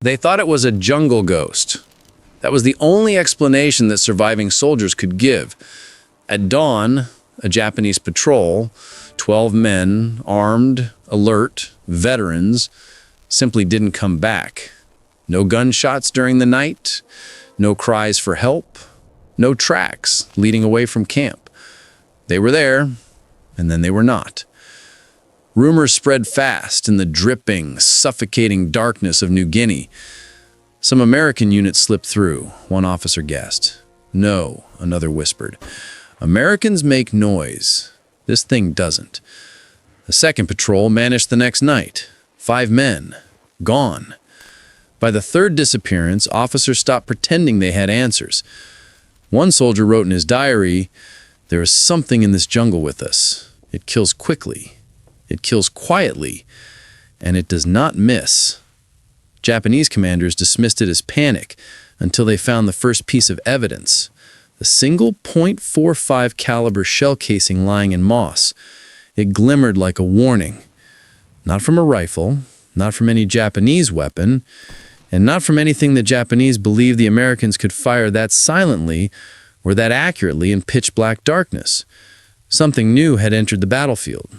They thought it was a jungle ghost. That was the only explanation that surviving soldiers could give. At dawn, a Japanese patrol, 12 men, armed, alert, veterans, simply didn't come back. No gunshots during the night, no cries for help, no tracks leading away from camp. They were there, and then they were not. Rumors spread fast in the dripping, suffocating darkness of New Guinea. Some American units slipped through, one officer guessed. No, another whispered. Americans make noise. This thing doesn't. The second patrol vanished the next night. 5 men, gone. By the third disappearance, officers stopped pretending they had answers. One soldier wrote in his diary, "There is something in this jungle with us. It kills quickly. It kills quietly. And it does not miss." Japanese commanders dismissed it as panic until they found the first piece of evidence, the single .45 caliber shell casing lying in moss. It glimmered like a warning. Not from a rifle, not from any Japanese weapon, and not from anything the Japanese believed the Americans could fire that silently or that accurately in pitch-black darkness. Something new had entered the battlefield,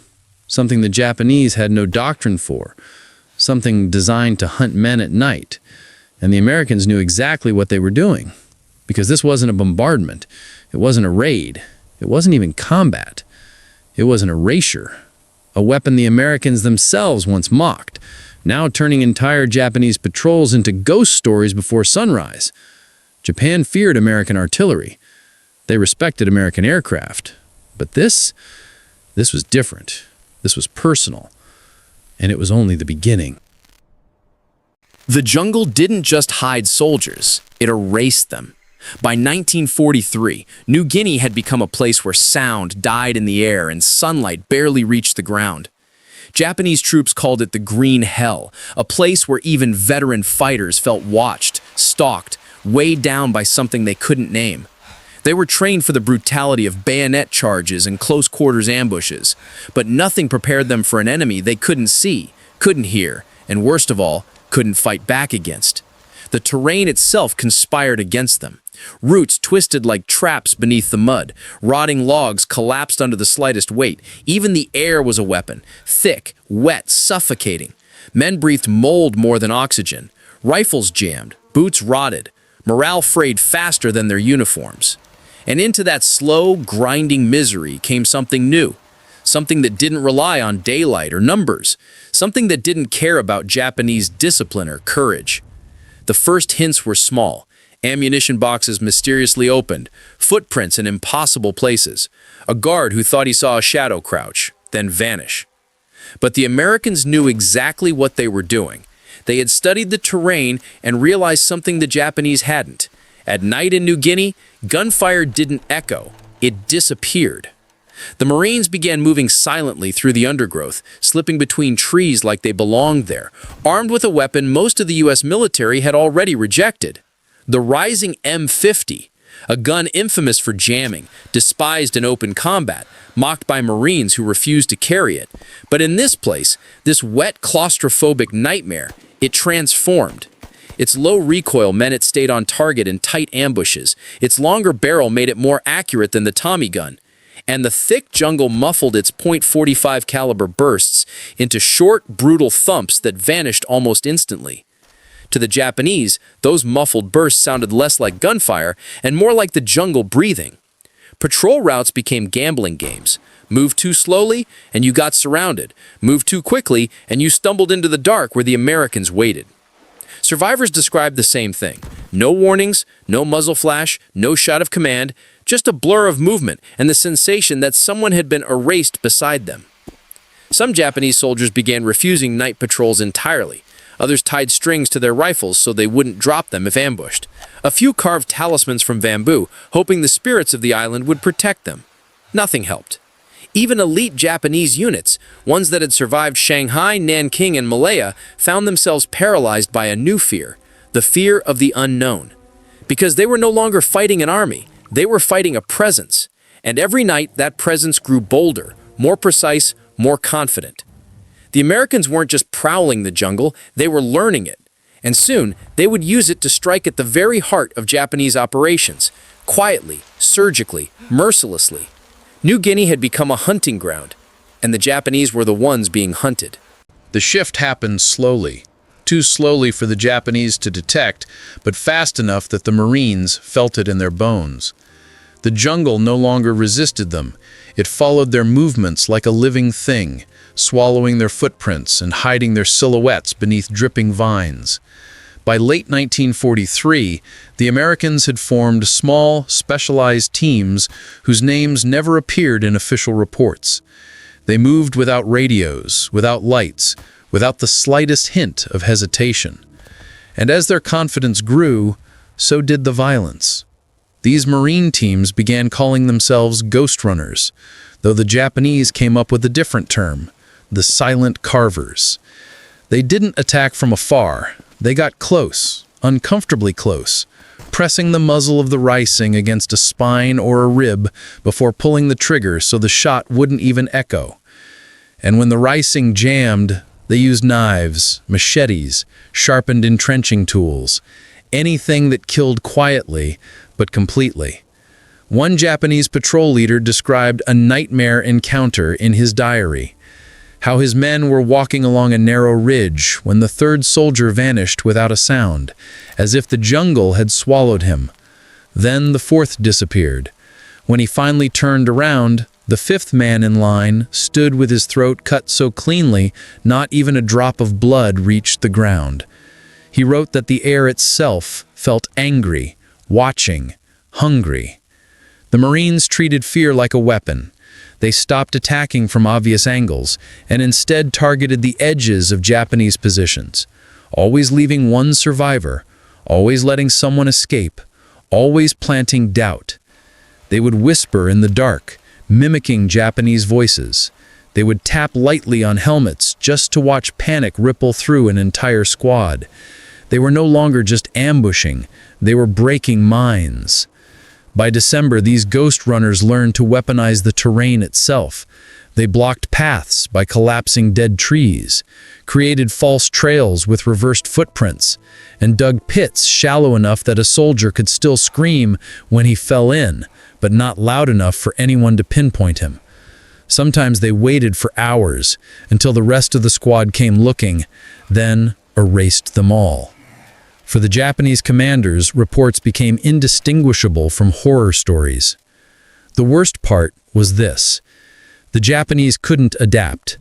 something the Japanese had no doctrine for, something designed to hunt men at night, and the Americans knew exactly what they were doing, because this wasn't a bombardment, it wasn't a raid, it wasn't even combat, it was an erasure, a weapon the Americans themselves once mocked, now turning entire Japanese patrols into ghost stories before sunrise. Japan feared American artillery. They respected American aircraft. But this was different. This was personal. And it was only the beginning. The jungle didn't just hide soldiers, it erased them. By 1943, New Guinea had become a place where sound died in the air and sunlight barely reached the ground. Japanese troops called it the Green Hell, a place where even veteran fighters felt watched, stalked, weighed down by something they couldn't name. They were trained for the brutality of bayonet charges and close-quarters ambushes, but nothing prepared them for an enemy they couldn't see, couldn't hear, and worst of all, couldn't fight back against. The terrain itself conspired against them. Roots twisted like traps beneath the mud. Rotting logs collapsed under the slightest weight. Even the air was a weapon. Thick, wet, suffocating. Men breathed mold more than oxygen. Rifles jammed. Boots rotted. Morale frayed faster than their uniforms. And into that slow, grinding misery came something new. Something that didn't rely on daylight or numbers. Something that didn't care about Japanese discipline or courage. The first hints were small. Ammunition boxes mysteriously opened, footprints in impossible places, a guard who thought he saw a shadow crouch, then vanish. But the Americans knew exactly what they were doing. They had studied the terrain and realized something the Japanese hadn't. At night in New Guinea, gunfire didn't echo, it disappeared. The Marines began moving silently through the undergrowth, slipping between trees like they belonged there, armed with a weapon most of the U.S. military had already rejected. The Rising M50, a gun infamous for jamming, despised in open combat, mocked by Marines who refused to carry it. But in this place, this wet, claustrophobic nightmare, it transformed. Its low recoil meant it stayed on target in tight ambushes. Its longer barrel made it more accurate than the Tommy gun. And the thick jungle muffled its .45 caliber bursts into short, brutal thumps that vanished almost instantly. To the Japanese, those muffled bursts sounded less like gunfire and more like the jungle breathing. Patrol routes became gambling games. Move too slowly, and you got surrounded. Move too quickly, and you stumbled into the dark where the Americans waited. Survivors described the same thing. No warnings, no muzzle flash, no shot of command, just a blur of movement and the sensation that someone had been erased beside them. Some Japanese soldiers began refusing night patrols entirely. Others tied strings to their rifles so they wouldn't drop them if ambushed. A few carved talismans from bamboo, hoping the spirits of the island would protect them. Nothing helped. Even elite Japanese units, ones that had survived Shanghai, Nanking, and Malaya, found themselves paralyzed by a new fear, the fear of the unknown. Because they were no longer fighting an army, they were fighting a presence. And every night that presence grew bolder, more precise, more confident. The Americans weren't just prowling the jungle, they were learning it. And soon, they would use it to strike at the very heart of Japanese operations, quietly, surgically, mercilessly. New Guinea had become a hunting ground, and the Japanese were the ones being hunted. The shift happened slowly. Too slowly for the Japanese to detect, but fast enough that the Marines felt it in their bones. The jungle no longer resisted them. It followed their movements like a living thing, swallowing their footprints and hiding their silhouettes beneath dripping vines. By late 1943, the Americans had formed small, specialized teams whose names never appeared in official reports. They moved without radios, without lights, without the slightest hint of hesitation. And as their confidence grew, so did the violence. These Marine teams began calling themselves Ghost Runners, though the Japanese came up with a different term, the Silent Carvers. They didn't attack from afar. They got close, uncomfortably close, pressing the muzzle of the Rising against a spine or a rib before pulling the trigger so the shot wouldn't even echo. And when the Rising jammed, they used knives, machetes, sharpened entrenching tools, anything that killed quietly but completely. One Japanese patrol leader described a nightmare encounter in his diary. How his men were walking along a narrow ridge when the third soldier vanished without a sound, as if the jungle had swallowed him. Then the fourth disappeared. When he finally turned around, the fifth man in line stood with his throat cut so cleanly not even a drop of blood reached the ground. He wrote that the air itself felt angry, watching, hungry. The Marines treated fear like a weapon. They stopped attacking from obvious angles and instead targeted the edges of Japanese positions, always leaving one survivor, always letting someone escape, always planting doubt. They would whisper in the dark, mimicking Japanese voices. They would tap lightly on helmets just to watch panic ripple through an entire squad. They were no longer just ambushing, they were breaking minds. By December, these ghost runners learned to weaponize the terrain itself. They blocked paths by collapsing dead trees, created false trails with reversed footprints, and dug pits shallow enough that a soldier could still scream when he fell in, but not loud enough for anyone to pinpoint him. Sometimes they waited for hours until the rest of the squad came looking, then erased them all. For the Japanese commanders, reports became indistinguishable from horror stories. The worst part was this: the Japanese couldn't adapt.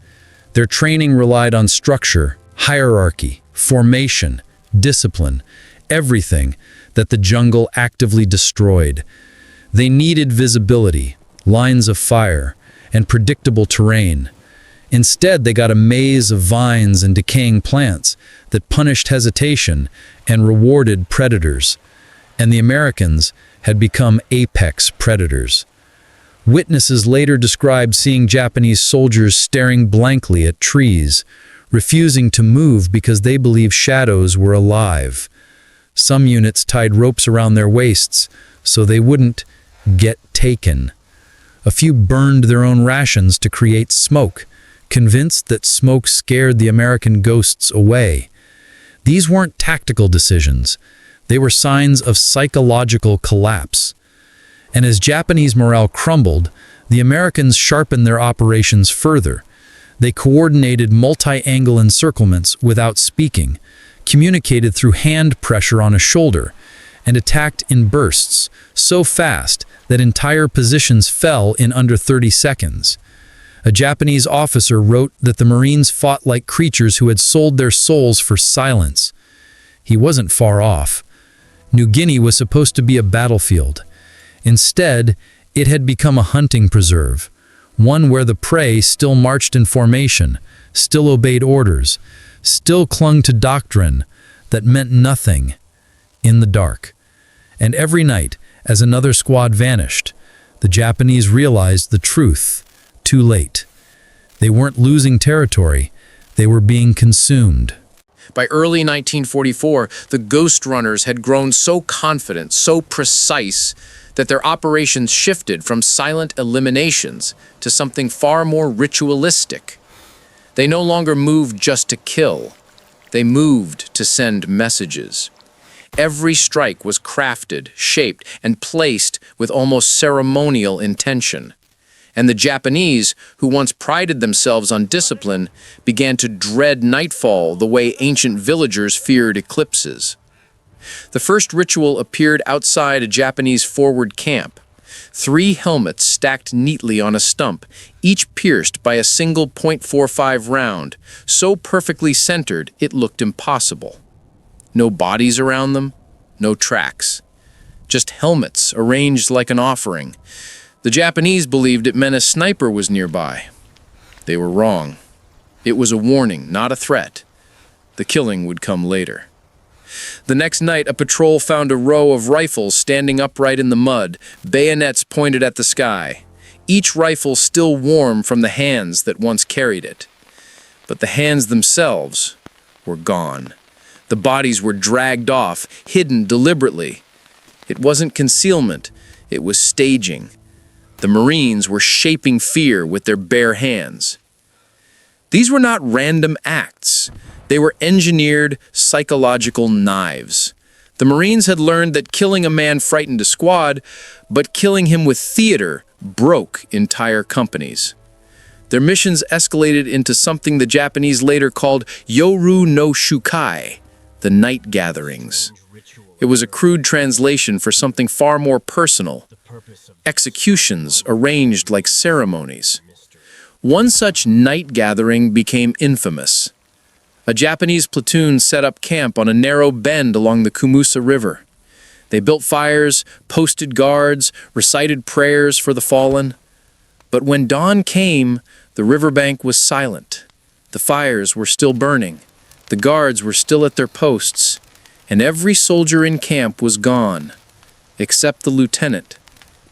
Their training relied on structure, hierarchy, formation, discipline, everything that the jungle actively destroyed. They needed visibility, lines of fire, and predictable terrain. Instead, they got a maze of vines and decaying plants that punished hesitation and rewarded predators. And the Americans had become apex predators. Witnesses later described seeing Japanese soldiers staring blankly at trees, refusing to move because they believed shadows were alive. Some units tied ropes around their waists so they wouldn't get taken. A few burned their own rations to create smoke, convinced that smoke scared the American ghosts away. These weren't tactical decisions. They were signs of psychological collapse. And as Japanese morale crumbled, the Americans sharpened their operations further. They coordinated multi-angle encirclements without speaking, communicated through hand pressure on a shoulder, and attacked in bursts so fast that entire positions fell in under 30 seconds. A Japanese officer wrote that the Marines fought like creatures who had sold their souls for silence. He wasn't far off. New Guinea was supposed to be a battlefield. Instead, it had become a hunting preserve, one where the prey still marched in formation, still obeyed orders, still clung to doctrine that meant nothing in the dark. And every night, as another squad vanished, the Japanese realized the truth too late. They weren't losing territory, they were being consumed. By early 1944, the Ghost Runners had grown so confident, so precise, that their operations shifted from silent eliminations to something far more ritualistic. They no longer moved just to kill. They moved to send messages. Every strike was crafted, shaped, and placed with almost ceremonial intention. And the Japanese, who once prided themselves on discipline, began to dread nightfall the way ancient villagers feared eclipses. The first ritual appeared outside a Japanese forward camp. 3 helmets stacked neatly on a stump, each pierced by a single .45 round, so perfectly centered it looked impossible. No bodies around them, no tracks. Just helmets arranged like an offering. The Japanese believed it meant a sniper was nearby. They were wrong. It was a warning, not a threat. The killing would come later. The next night, a patrol found a row of rifles standing upright in the mud, bayonets pointed at the sky, each rifle still warm from the hands that once carried it. But the hands themselves were gone. The bodies were dragged off, hidden deliberately. It wasn't concealment, it was staging. The Marines were shaping fear with their bare hands. These were not random acts. They were engineered psychological knives. The Marines had learned that killing a man frightened a squad, but killing him with theater broke entire companies. Their missions escalated into something the Japanese later called Yoru no Shukai, the night gatherings. It was a crude translation for something far more personal. Executions arranged like ceremonies. One such night gathering became infamous. A Japanese platoon set up camp on a narrow bend along the Kumusa River. They built fires, posted guards, recited prayers for the fallen. But when dawn came, the riverbank was silent. The fires were still burning. The guards were still at their posts, and every soldier in camp was gone, except the lieutenant,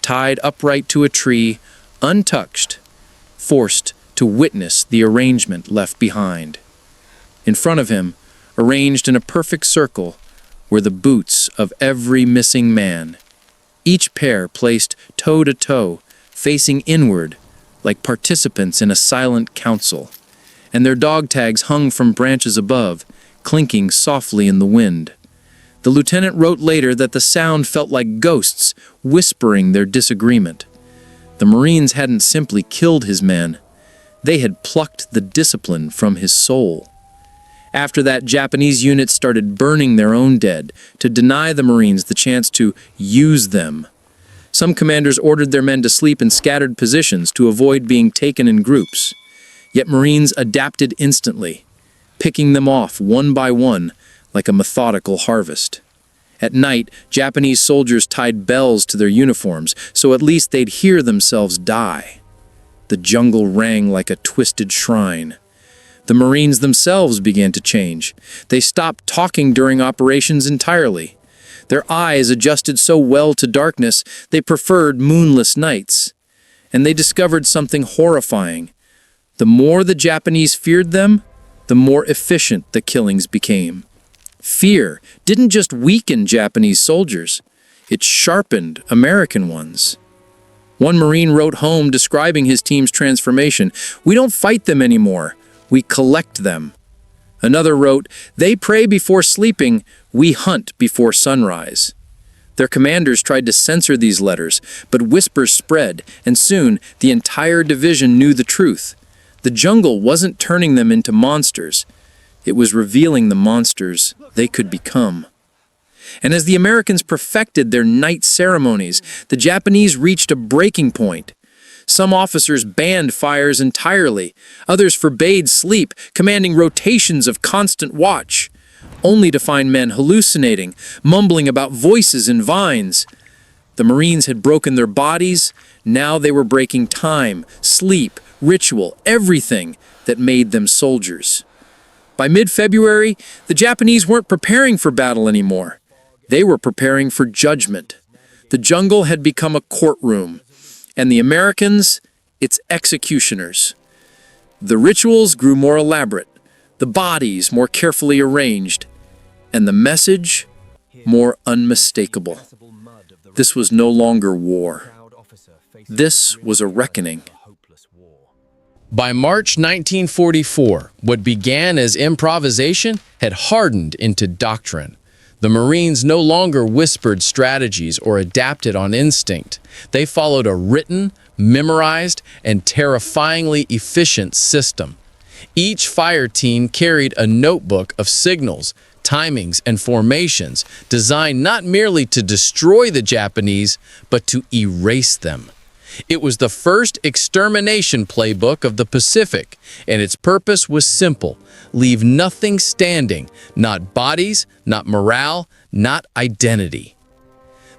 tied upright to a tree, untouched, forced to witness the arrangement left behind. In front of him, arranged in a perfect circle, were the boots of every missing man, each pair placed toe to toe, facing inward, like participants in a silent council, and their dog tags hung from branches above, clinking softly in the wind. The lieutenant wrote later that the sound felt like ghosts whispering their disagreement. The Marines hadn't simply killed his men. They had plucked the discipline from his soul. After that, Japanese units started burning their own dead to deny the Marines the chance to use them. Some commanders ordered their men to sleep in scattered positions to avoid being taken in groups. Yet Marines adapted instantly, picking them off one by one like a methodical harvest. At night, Japanese soldiers tied bells to their uniforms, so at least they'd hear themselves die. The jungle rang like a twisted shrine. The Marines themselves began to change. They stopped talking during operations entirely. Their eyes adjusted so well to darkness, they preferred moonless nights. And they discovered something horrifying. The more the Japanese feared them, the more efficient the killings became. Fear didn't just weaken Japanese soldiers, it sharpened American ones. One Marine wrote home describing his team's transformation, "We don't fight them anymore, we collect them." Another wrote, "They pray before sleeping, we hunt before sunrise." Their commanders tried to censor these letters, but whispers spread, and soon the entire division knew the truth. The jungle wasn't turning them into monsters. It was revealing the monsters they could become. And as the Americans perfected their night ceremonies, the Japanese reached a breaking point. Some officers banned fires entirely. Others forbade sleep, commanding rotations of constant watch, only to find men hallucinating, mumbling about voices in vines. The Marines had broken their bodies. Now they were breaking time, sleep, ritual, everything that made them soldiers. By mid-February, the Japanese weren't preparing for battle anymore. They were preparing for judgment. The jungle had become a courtroom, and the Americans, its executioners. The rituals grew more elaborate, the bodies more carefully arranged, and the message more unmistakable. This was no longer war. This was a reckoning. By March 1944, what began as improvisation had hardened into doctrine. The Marines no longer whispered strategies or adapted on instinct. They followed a written, memorized, and terrifyingly efficient system. Each fire team carried a notebook of signals, timings, and formations designed not merely to destroy the Japanese, but to erase them. It was the first extermination playbook of the Pacific, and its purpose was simple: leave nothing standing, not bodies, not morale, not identity.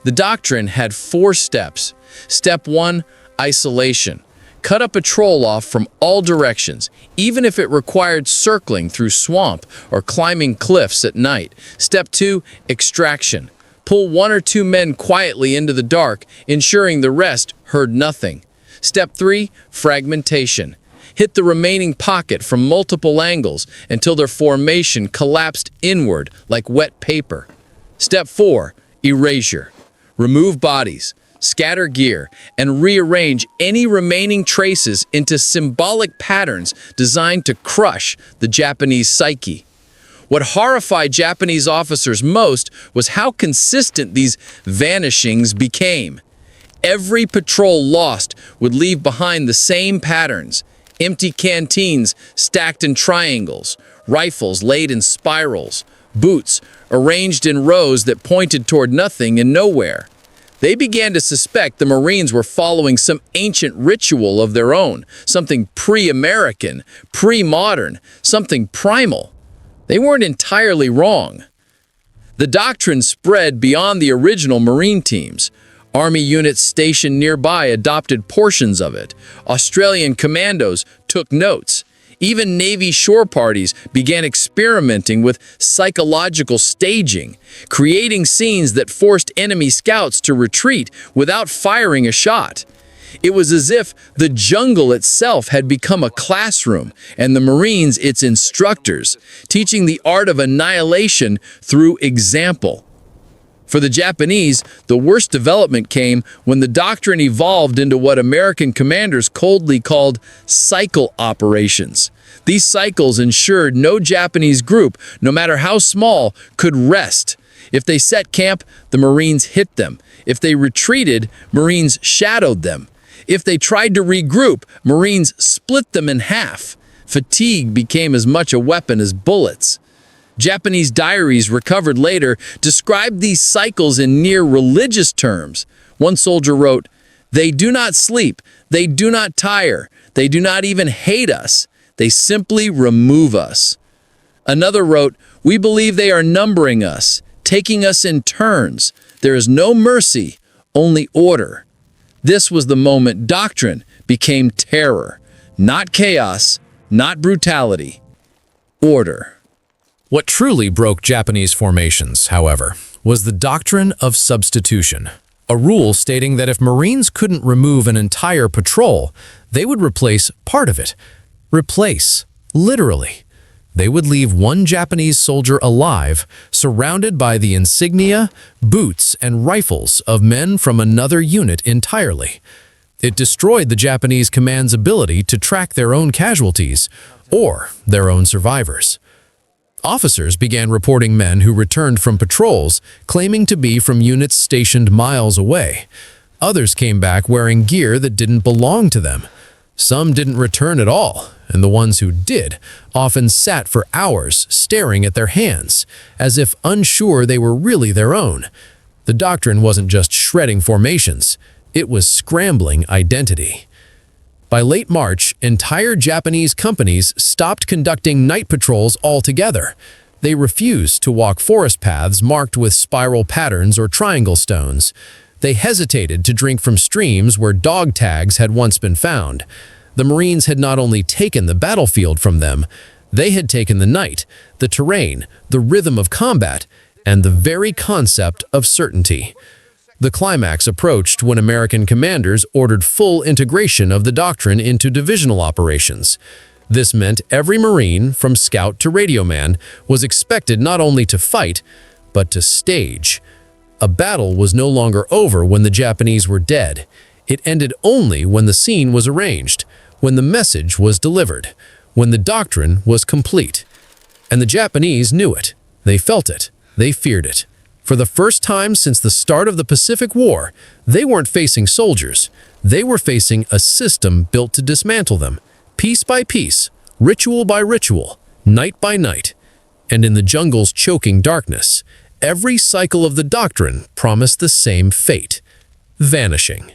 The doctrine had 4 steps. Step 1, isolation. Cut a patrol off from all directions, even if it required circling through swamp or climbing cliffs at night. Step 2, extraction. Pull 1 or 2 men quietly into the dark, ensuring the rest heard nothing. Step 3, fragmentation. Hit the remaining pocket from multiple angles until their formation collapsed inward like wet paper. Step 4, erasure. Remove bodies, scatter gear, and rearrange any remaining traces into symbolic patterns designed to crush the Japanese psyche. What horrified Japanese officers most was how consistent these vanishings became. Every patrol lost would leave behind the same patterns: empty canteens stacked in triangles, rifles laid in spirals, boots arranged in rows that pointed toward nothing and nowhere. They began to suspect the Marines were following some ancient ritual of their own, something pre-American, pre-modern, something primal. They weren't entirely wrong. The doctrine spread beyond the original Marine teams. Army units stationed nearby adopted portions of it. Australian commandos took notes. Even Navy shore parties began experimenting with psychological staging, creating scenes that forced enemy scouts to retreat without firing a shot. It was as if the jungle itself had become a classroom and the Marines its instructors, teaching the art of annihilation through example. For the Japanese, the worst development came when the doctrine evolved into what American commanders coldly called cycle operations. These cycles ensured no Japanese group, no matter how small, could rest. If they set camp, the Marines hit them. If they retreated, Marines shadowed them. If they tried to regroup, Marines split them in half. Fatigue became as much a weapon as bullets. Japanese diaries recovered later described these cycles in near religious terms. One soldier wrote, "They do not sleep, they do not tire, they do not even hate us, they simply remove us." Another wrote, "We believe they are numbering us, taking us in turns. There is no mercy, only order." This was the moment doctrine became terror. Not chaos, not brutality. Order. What truly broke Japanese formations, however, was the doctrine of substitution, a rule stating that if Marines couldn't remove an entire patrol, they would replace part of it. Replace, literally. They would leave one Japanese soldier alive, surrounded by the insignia, boots, and rifles of men from another unit entirely. It destroyed the Japanese command's ability to track their own casualties or their own survivors. Officers began reporting men who returned from patrols, claiming to be from units stationed miles away. Others came back wearing gear that didn't belong to them. Some didn't return at all, and the ones who did often sat for hours staring at their hands, as if unsure they were really their own. The doctrine wasn't just shredding formations, it was scrambling identity. By late March, entire Japanese companies stopped conducting night patrols altogether. They refused to walk forest paths marked with spiral patterns or triangle stones. They hesitated to drink from streams where dog tags had once been found. The Marines had not only taken the battlefield from them, they had taken the night, the terrain, the rhythm of combat, and the very concept of certainty. The climax approached when American commanders ordered full integration of the doctrine into divisional operations. This meant every Marine, from scout to radio man, was expected not only to fight, but to stage. A battle was no longer over when the Japanese were dead. It ended only when the scene was arranged, when the message was delivered, when the doctrine was complete. And the Japanese knew it. They felt it. They feared it. For the first time since the start of the Pacific War, they weren't facing soldiers. They were facing a system built to dismantle them, piece by piece, ritual by ritual, night by night. And in the jungle's choking darkness, every cycle of the doctrine promised the same fate: vanishing.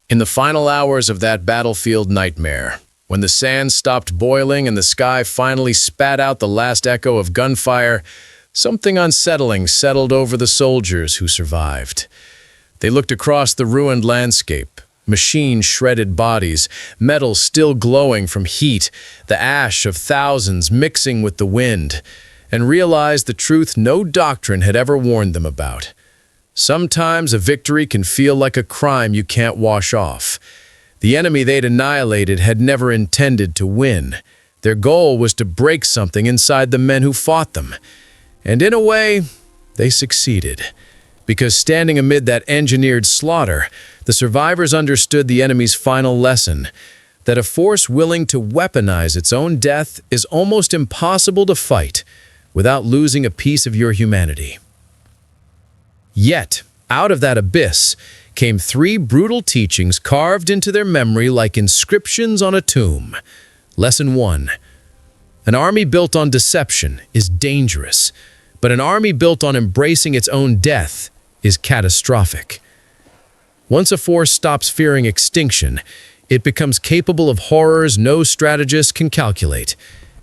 In the final hours of that battlefield nightmare, when the sand stopped boiling and the sky finally spat out the last echo of gunfire, something unsettling settled over the soldiers who survived. They looked across the ruined landscape, machine-shredded bodies, metal still glowing from heat, the ash of thousands mixing with the wind, and realized the truth no doctrine had ever warned them about. Sometimes a victory can feel like a crime you can't wash off. The enemy they'd annihilated had never intended to win. Their goal was to break something inside the men who fought them. And in a way, they succeeded. Because standing amid that engineered slaughter, the survivors understood the enemy's final lesson, that a force willing to weaponize its own death is almost impossible to fight without losing a piece of your humanity. Yet, out of that abyss came 3 brutal teachings carved into their memory like inscriptions on a tomb. Lesson 1. An army built on deception is dangerous, but an army built on embracing its own death is catastrophic. Once a force stops fearing extinction, it becomes capable of horrors no strategist can calculate,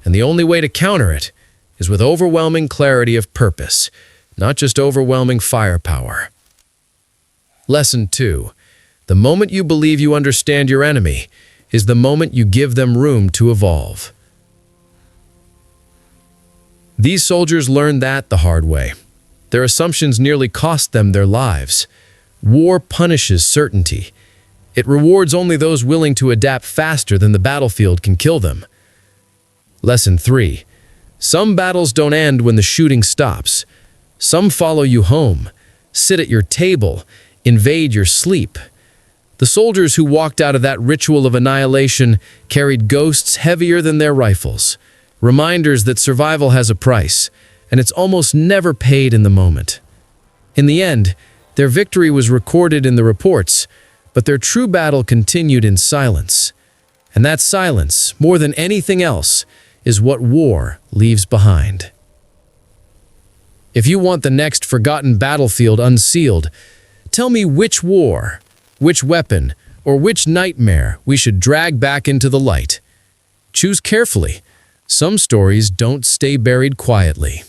and the only way to counter it is with overwhelming clarity of purpose, not just overwhelming firepower. Lesson 2. The moment you believe you understand your enemy is the moment you give them room to evolve. These soldiers learned that the hard way. Their assumptions nearly cost them their lives. War punishes certainty. It rewards only those willing to adapt faster than the battlefield can kill them. Lesson 3. Some battles don't end when the shooting stops. Some follow you home, sit at your table, invade your sleep. The soldiers who walked out of that ritual of annihilation carried ghosts heavier than their rifles, reminders that survival has a price, and it's almost never paid in the moment. In the end, their victory was recorded in the reports, but their true battle continued in silence. And that silence, more than anything else, is what war leaves behind. If you want the next forgotten battlefield unsealed, tell me which war, which weapon, or which nightmare we should drag back into the light. Choose carefully. Some stories don't stay buried quietly.